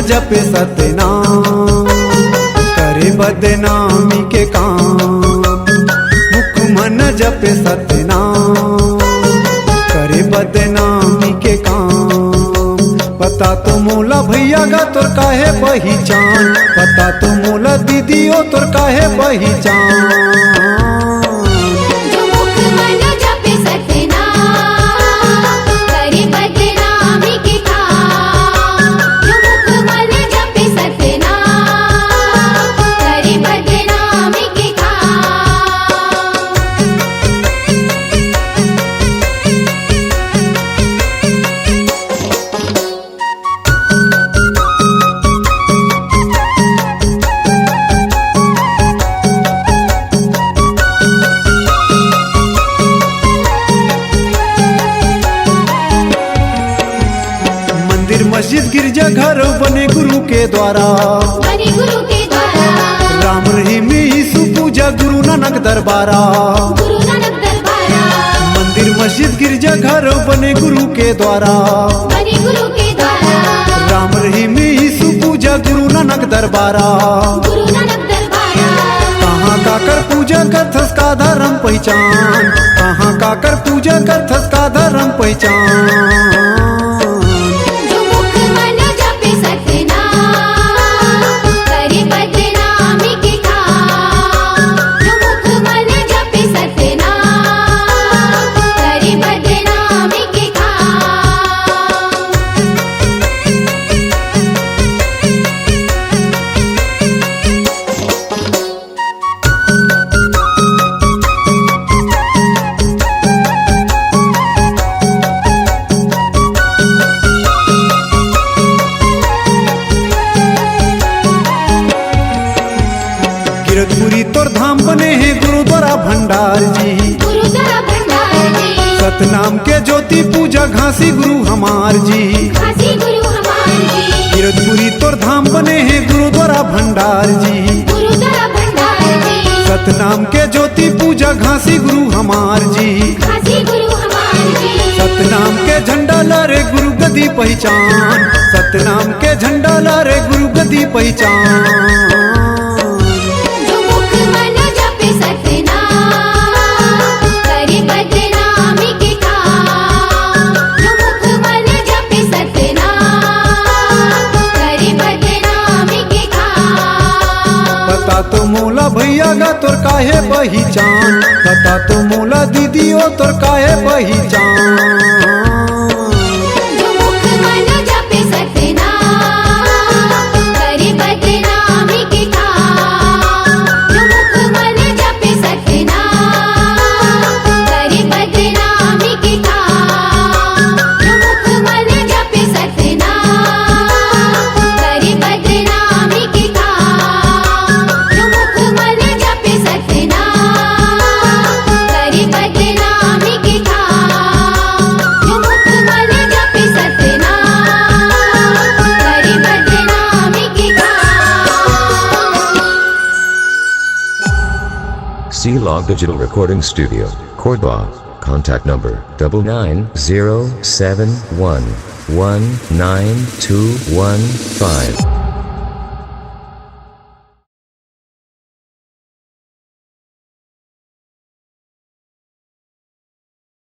जपे सतनाम करे बदनामी के काम। मुख मन जपे सतनाम करे बदनामी के काम। पता तो मोला भैया गा तोर काहे पहचान, पता तो मोला दीदियो तोर काहे पहचान। मस्जिद गिरजा घर बने गुरु के द्वारा, बने गुरु के द्वारा। राम रहीम यीशु पूजा गुरु नानक दरबारा, गुरु नानक दरबारा। मंदिर मस्जिद गिरजा घर बने गुरु के द्वारा, बने गुरु के द्वारा। राम रहीम यीशु पूजा गुरु नानक दरबारा, गुरु नानक दरबारा। कहाँ काकर पूजा करथस का धर्म पहचान, कहाँ काकर पूजा करथस का धर्म पहचान। कीरतपुरी तोर धाम बने हैं गुरुद्वारा भंडार जी, गुरुद्वारा भंडार जी। सतनाम के ज्योति पूजा घासी गुरु हमार जी, घासी गुरु हमार जी। कीरतपुरी तोर धाम बने हैं गुरुद्वारा भंडार जी, गुरुद्वारा भंडार जी। सतनाम के ज्योति पूजा घासी गुरु हमार जी, घासी गुरु हमार जी। सतनाम के झंडा लारे गुरु गदी पहचान, सतनाम के झंडा लारे गुरु गदी पहचान। पता तो मोला भैया गा तोर काहे पहचान, पता तो मोला दीदियो तोर काहे पहचान। C-Log Digital Recording Studio, Cordoba. Contact number 99071192115.